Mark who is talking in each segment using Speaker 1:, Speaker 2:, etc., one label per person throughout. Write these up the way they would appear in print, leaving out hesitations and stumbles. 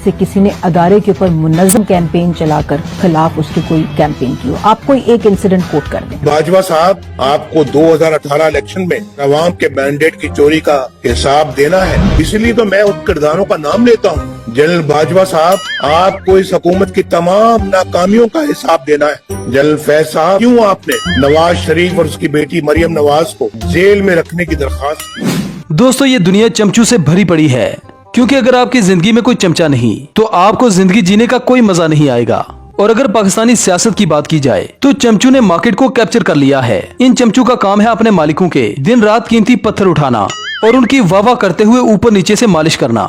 Speaker 1: से किसी ने अदारे के ऊपर मुनज़्ज़म कैंपेन चलाकर खिलाफ उसकी कोई कैंपेन की हो। आप कोई एक इंसिडेंट कोट कर दें।
Speaker 2: बाजवा साहब, आपको 2018 इलेक्शन में अवाम के मैंडेट की चोरी का हिसाब देना है, इसलिए तो मैं उन किरदारों का नाम लेता हूँ। जनरल बाजवा साहब, आपको इस हुकूमत की तमाम नाकामियों का हिसाब देना है। जनरल फैज साहब, क्यों आपने नवाज शरीफ और उसकी बेटी मरियम नवाज को जेल में रखने की दरख्वास्त।
Speaker 3: दोस्तों, ये दुनिया चमचों से भरी पड़ी है, क्योंकि अगर आपकी जिंदगी में कोई चमचा नहीं तो आपको जिंदगी जीने का कोई मजा नहीं आएगा। और अगर पाकिस्तानी सियासत की बात की जाए तो चमचू ने मार्केट को कैप्चर कर लिया है। इन चमचू का काम है अपने मालिकों के दिन रात कीमती पत्थर उठाना और उनकी वाह करते हुए ऊपर नीचे से मालिश करना।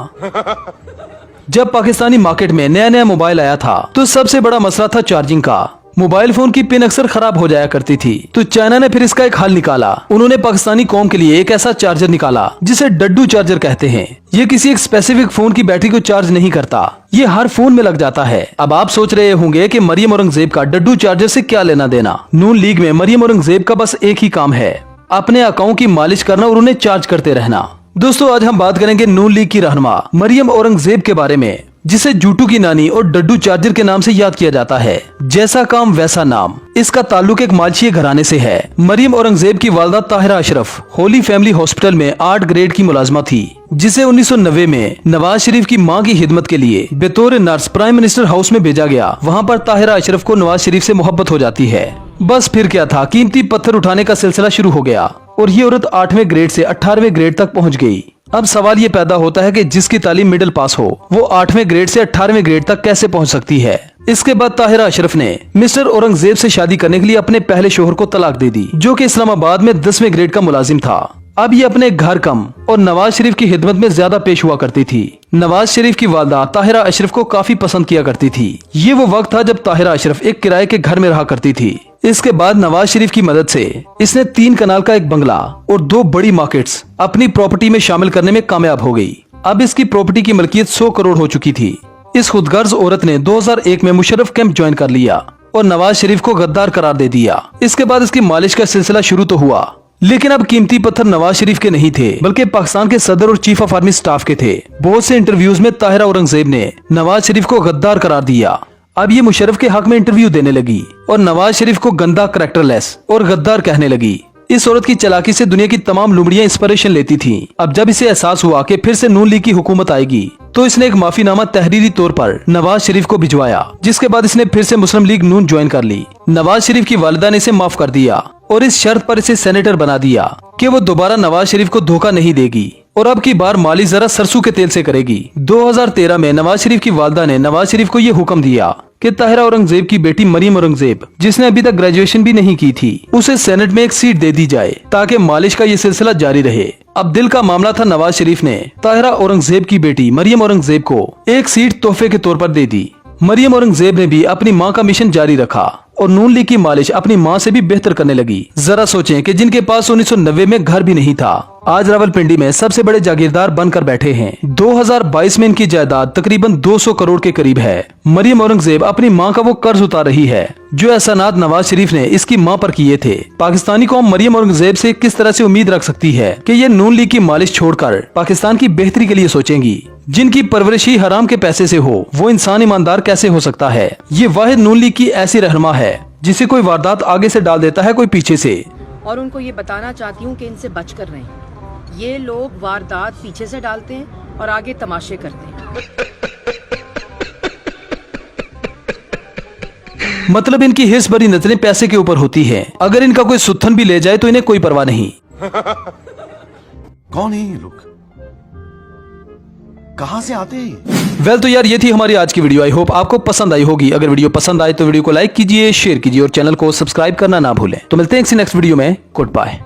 Speaker 3: जब पाकिस्तानी मार्केट में नया नया मोबाइल आया था तो सबसे बड़ा मसला था चार्जिंग का। मोबाइल फोन की पिन अक्सर खराब हो जाया करती थी, तो चाइना ने फिर इसका एक हल निकाला। उन्होंने पाकिस्तानी कौम के लिए एक ऐसा चार्जर निकाला जिसे डड्डू चार्जर कहते हैं। ये किसी एक स्पेसिफिक फोन की बैटरी को चार्ज नहीं करता, ये हर फोन में लग जाता है। अब आप सोच रहे होंगे कि मरियम औरंगजेब का डड्डू चार्जर से क्या लेना देना। नून लीग में मरियम औरंगजेब का बस एक ही काम है, अपने अकाउंट की मालिश करना और उन्हें चार्ज करते रहना। दोस्तों, आज हम बात करेंगे नून लीग की रहनुमा मरियम औरंगजेब के बारे में, जिसे जूटू की नानी और डड्डू चार्जर के नाम से याद किया जाता है। जैसा काम वैसा नाम। इसका ताल्लुक एक मालशीय घराने से है। मरियम औरंगजेब की वालदा ताहिरा अशरफ होली फैमिली हॉस्पिटल में 8 ग्रेड की मुलाजमा थी, जिसे 1990 में नवाज शरीफ की मां की खिदमत के लिए बतौर नर्स प्राइम मिनिस्टर हाउस में भेजा गया। वहां पर ताहिरा अशरफ को नवाज शरीफ से मोहब्बत हो जाती है। बस फिर क्या था, कीमती पत्थर उठाने का सिलसिला शुरू हो गया और ये औरत 8वें ग्रेड से 18वें ग्रेड तक पहुंच गई। अब सवाल ये पैदा होता है कि जिसकी तालीम मिडिल पास हो वो 8वें ग्रेड से 18वें ग्रेड तक कैसे पहुंच सकती है। इसके बाद ताहिरा अशरफ ने मिस्टर औरंगजेब से शादी करने के लिए अपने पहले शोहर को तलाक दे दी, जो कि इस्लामाबाद में 10वें ग्रेड का मुलाजिम था। अब ये अपने घर कम और नवाज शरीफ की खिदमत में ज्यादा पेश हुआ करती थी। नवाज शरीफ की वालदा ताहिरा अशरफ को काफी पसंद किया करती थी। ये वो वक्त था जब ताहिरा अशरफ एक किराए के घर में रहा करती थी। इसके बाद नवाज शरीफ की मदद से इसने 3 कनाल का एक बंगला और 2 बड़ी मार्केट्स अपनी प्रॉपर्टी में शामिल करने में कामयाब हो गई। अब इसकी प्रॉपर्टी की मलकियत 100 करोड़ हो चुकी थी। इस खुदगर्ज औरत ने 2001 में मुशर्रफ कैंप ज्वाइन कर लिया और नवाज शरीफ को गद्दार करार दे दिया। इसके बाद इसकी मालिश का सिलसिला शुरू तो हुआ, लेकिन अब कीमती पत्थर नवाज शरीफ के नहीं थे, बल्कि पाकिस्तान के सदर और चीफ ऑफ आर्मी स्टाफ के थे। बहुत से इंटरव्यूज में ताहिरा औरंगजेब ने नवाज शरीफ को गद्दार करार दिया। अब ये मुशर्रफ के हक में इंटरव्यू देने लगी और नवाज शरीफ को गंदा, करैक्टरलेस और गद्दार कहने लगी। इस औरत की चालाकी से दुनिया की तमाम लुमड़ियां इंस्पिरेशन लेती थीं। अब जब इसे एहसास हुआ कि फिर से नून लीग की हुकूमत आएगी, तो इसने एक माफीनामा तहरीरी तौर पर नवाज शरीफ को भिजवाया, जिसके बाद इसने फिर से मुस्लिम लीग नून ज्वाइन कर ली। नवाज शरीफ की वालिदा ने इसे माफ कर दिया और इस शर्त पर इसे सेनेटर बना दिया कि वो दोबारा नवाज शरीफ को धोखा नहीं देगी और अब की बार मालिश जरा सरसों के तेल से करेगी। 2013 में नवाज शरीफ की वालिदा ने नवाज शरीफ को ये हुक्म दिया कि ताहिरा औरंगजेब की बेटी मरियम औरंगजेब, जिसने अभी तक ग्रेजुएशन भी नहीं की थी, उसे सेनेट में एक सीट दे दी जाए ताकि मालिश का ये सिलसिला जारी रहे। अब दिल का मामला था, नवाज शरीफ ने ताहिरा औरंगजेब की बेटी मरियम औरंगजेब को एक सीट तोहफे के तौर पर दे दी। मरियम औरंगजेब ने भी अपनी मां का मिशन जारी रखा और नून लीग की मालिश अपनी मां से भी बेहतर करने लगी। जरा सोचें कि जिनके पास 1990 में घर भी नहीं था, आज रावलपिंडी में सबसे बड़े जागीरदार बनकर बैठे हैं। 2022 में इनकी जायदाद तकरीबन 200 करोड़ के करीब है। मरियम औरंगजेब अपनी मां का वो कर्ज उतार रही है जो एहसानात नवाज शरीफ ने इसकी मां पर किए थे। पाकिस्तानी कौम मरियम औरंगजेब से किस तरह से उम्मीद रख सकती है कि ये नून लीग की मालिश छोड़कर पाकिस्तान की बेहतरी के लिए सोचेंगी। जिनकी परवरिश ही हराम के पैसे से हो, वो इंसान ईमानदार कैसे हो सकता है। ये वाहिद नून लीग की ऐसी रहनुमा है जिसे कोई वारदात आगे से डाल देता है, कोई पीछे से।
Speaker 4: और उनको ये बताना चाहती हूँ कि इनसे बच कर रहें। ये लोग वारदात पीछे से डालते हैं और आगे तमाशे करते हैं।
Speaker 3: मतलब इनकी हिर्स भरी नजरें पैसे के ऊपर होती है। अगर इनका कोई सुत्थन भी ले जाए तो इन्हें कोई परवाह नहीं।
Speaker 5: कौन है ये लोग, कहां से आते हैं?
Speaker 3: वेल तो यार, ये थी हमारी आज की वीडियो। आई होप आपको पसंद आई होगी। अगर वीडियो पसंद आए तो वीडियो को लाइक कीजिए, शेयर कीजिए और चैनल को सब्सक्राइब करना ना भूलें। तो मिलते हैं नेक्स्ट वीडियो में। Good bye.